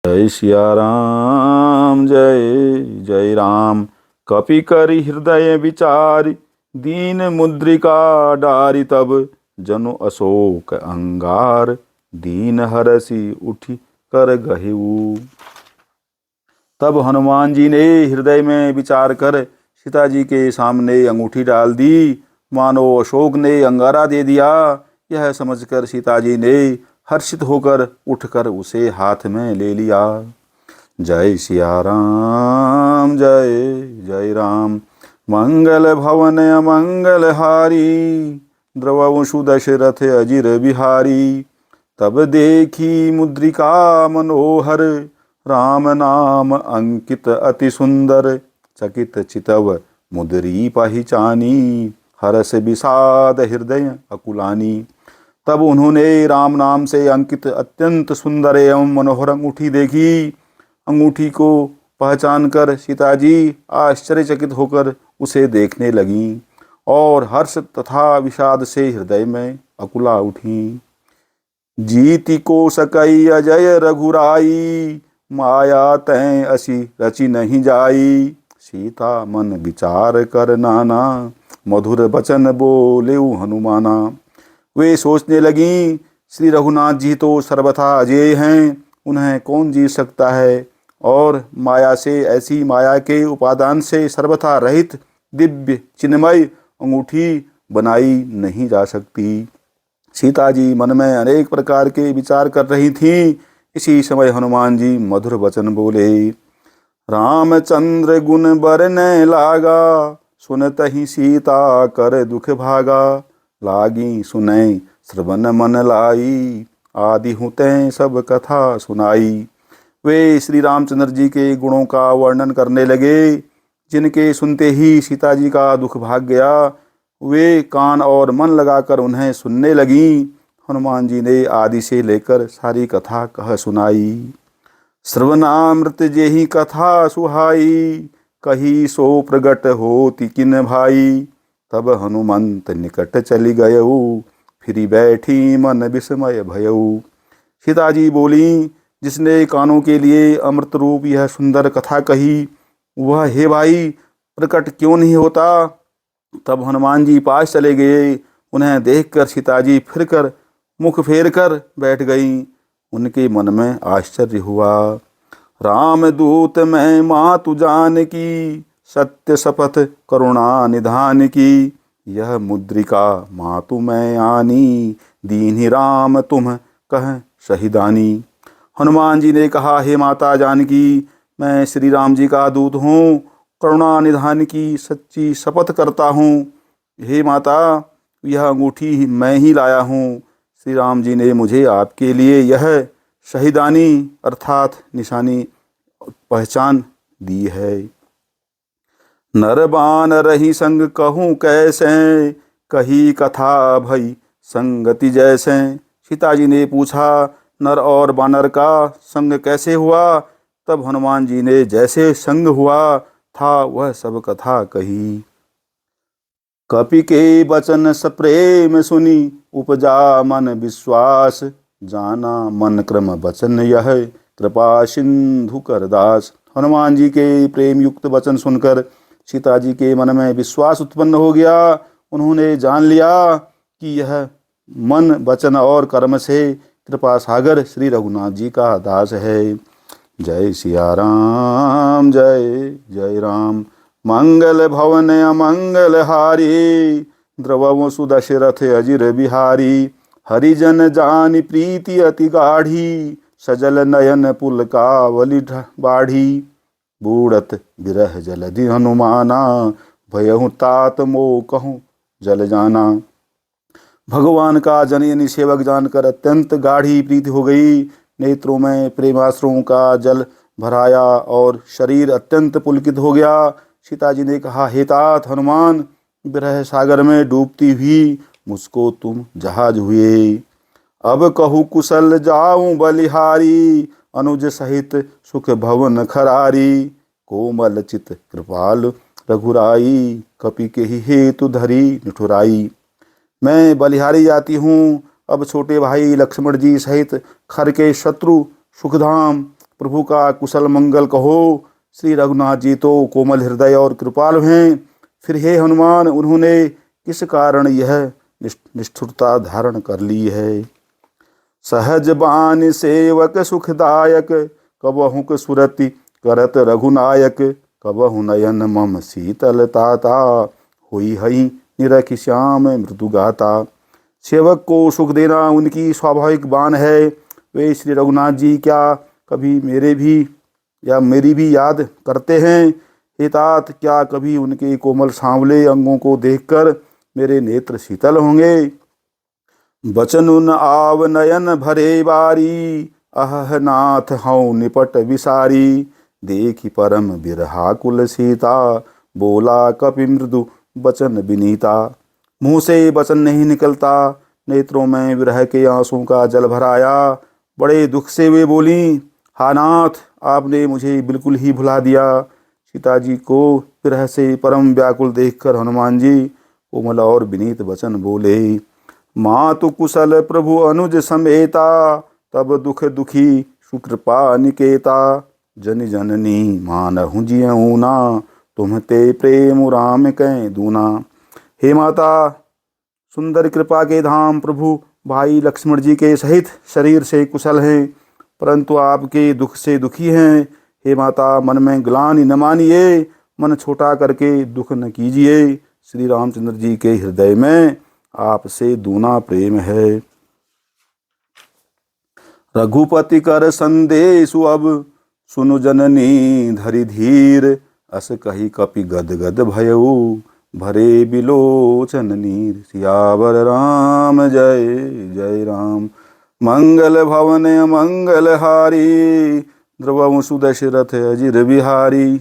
जय सिया राम, जय जय राम। कपि करि हृदय विचारि, दीन मुद्रिका डारि। तब जनु अशोक अंगार, दीन हरसि उठि कर गहिऊ। तब हनुमान जी ने हृदय में विचार कर सीता जी के सामने अंगूठी डाल दी, मानो अशोक ने अंगारा दे दिया। यह समझकर सीता जी ने हर्षित होकर उठकर उसे हाथ में ले लिया। जय सिया राम, जय जय राम। मंगल भवन अमंगल हारी, द्रवंशु दशरथ अजिर बिहारी। तब देखी मुद्रिका मनोहर, राम नाम अंकित अति सुंदर। चकित चितव मुद्री पहचानी, हरस विषाद हृदय अकुलानी। तब उन्होंने राम नाम से अंकित अत्यंत सुंदर एवं मनोहर अंगूठी देखी। अंगूठी को पहचान कर सीता जी आश्चर्यचकित होकर उसे देखने लगीं और हर्ष तथा विषाद से हृदय में अकुला उठी। जीति को सकई अजय रघुराई, माया तैं असी रचि नहीं जाई। सीता मन विचार कर नाना, मधुर बचन बोले हनुमाना। वे सोचने लगीं, श्री रघुनाथ जी तो सर्वथा अजेय हैं, उन्हें कौन जीत सकता है। और माया से, ऐसी माया के उपादान से सर्वथा रहित दिव्य चिन्मय अंगूठी बनाई नहीं जा सकती। सीता जी मन में अनेक प्रकार के विचार कर रही थीं। इसी समय हनुमान जी मधुर वचन बोले। रामचंद्र गुण बरने लागा, सुनत ही सीता कर दुख भागा। लागी सुनै श्रवण मन लाई, आदि हुते सब कथा सुनाई। वे श्री रामचंद्र जी के गुणों का वर्णन करने लगे, जिनके सुनते ही सीता जी का दुख भाग गया। वे कान और मन लगाकर उन्हें सुनने लगीं। हनुमान जी ने आदि से लेकर सारी कथा कह सुनाई। श्रवणामृत जेहि कथा सुहाई, कही सो प्रगट होति किन भाई। तब हनुमंत निकट चली गयऊ, फिरी बैठी मन विस्मय भयऊ। सीता जी बोली, जिसने कानों के लिए अमृत रूप यह सुंदर कथा कही, वह हे भाई प्रकट क्यों नहीं होता। तब हनुमान जी पास चले गए। उन्हें देखकर सीता जी फिरकर मुख फेर कर बैठ गईं। उनके मन में आश्चर्य हुआ। राम दूत मैं मातु जान की, सत्य शपथ करुणा निधान की। यह मुद्रिका मातु मैं आनी, दीन्हि राम तुम कह शहीदानी। हनुमान जी ने कहा, हे माता जानकी, मैं श्री राम जी का दूत हूँ, करुणा निधान की सच्ची शपथ करता हूँ। हे माता, यह अंगूठी मैं ही लाया हूँ। श्री राम जी ने मुझे आपके लिए यह शहीदानी अर्थात निशानी पहचान दी है। नरबान रही संग कहूँ कैसे, कही कथा भई संगति जैसे। सीता जी ने पूछा, नर और बानर का संग कैसे हुआ। तब हनुमान जी ने जैसे संग हुआ था वह सब कथा कही। कपि के बचन सप्रेम सुनी, उपजा मन विश्वास। जाना मन क्रम बचन यह, कृपा सिंधु कर दास। हनुमान जी के प्रेम युक्त वचन सुनकर सीता जी के मन में विश्वास उत्पन्न हो गया। उन्होंने जान लिया कि यह मन वचन और कर्म से कृपा सागर श्री रघुनाथ जी का दास है। जय सिया राम, जय जय राम। मंगल भवन अमंगल हारी, द्रवंशु दशरथ अजिर बिहारी। हरिजन जानि प्रीति अति गाढ़ी, सजल नयन पुलकावली बाढ़ी। बूढ़त बिरह जलधि हनुमाना, भयहु तात मोह कहूँ जल जाना। भगवान का जनयनी सेवक जानकर अत्यंत गाढ़ी प्रीति हो गई। नेत्रों में प्रेमाश्रुओं का जल भराया और शरीर अत्यंत पुलकित हो गया। सीता जी ने कहा, हे तात हनुमान, विरह सागर में डूबती हुई मुझको तुम जहाज हुए। अब कहूँ कुशल जाऊं बलिहारी, अनुज सहित सुख भवन खरारी। कोमल चित कृपाल रघुराई, कपि के ही हेतु धरी निठुराई। मैं बलिहारी जाती हूँ। अब छोटे भाई लक्ष्मण जी सहित खर के शत्रु सुखधाम प्रभु का कुशल मंगल कहो। श्री रघुनाथ जी तो कोमल हृदय और कृपालु हैं, फिर हे हनुमान उन्होंने किस कारण यह निष्ठुरता धारण कर ली है। सहज बान सेवक सुखदायक, कबहुक सुरति करत रघुनायक। कबहु नयन मम शीतल ताता, हुई हई निरखि श्याम मृदु गाता। सेवक को सुख देना उनकी स्वाभाविक बान है। वे श्री रघुनाथ जी क्या कभी मेरी भी याद करते हैं। हे तात, क्या कभी उनके कोमल सांवले अंगों को देखकर मेरे नेत्र शीतल होंगे। बचन उन आव नयन भरे बारी, अह नाथ हऊँ निपट विसारी। देखी परम बिरहा कुल सीता, बोला कपि मृदु बचन विनीता। मुँह से वचन नहीं निकलता, नेत्रों में विरह के आंसू का जल भराया। बड़े दुख से वे बोली, हा नाथ, आपने मुझे बिल्कुल ही भुला दिया। सीता जी को विरह से परम व्याकुल देखकर हनुमान जी कोमल और विनीत वचन बोले। मातु कुशल प्रभु अनुज समेता, तब दुख दुखी सुकृपा निकेता। जन जननी मानहु जियऊ ना, तुम ते प्रेम राम कै दूना। हे माता, सुंदर कृपा के धाम प्रभु भाई लक्ष्मण जी के सहित शरीर से कुशल हैं, परंतु आपके दुख से दुखी हैं। हे माता, मन में ग्लानि न मानिए, मन छोटा करके दुख न कीजिए। श्री रामचंद्र जी के हृदय में आपसे दूना प्रेम है। रघुपति कर संदेशु अब, सुनु जननी धरि धीर। अस कही कपि गद गद भयऊ, भरे बिलोचन नीर। सियावर राम जय जय राम, मंगल भवन मंगल हारी। द्रवहु सुदशरथ अजिर बिहारी।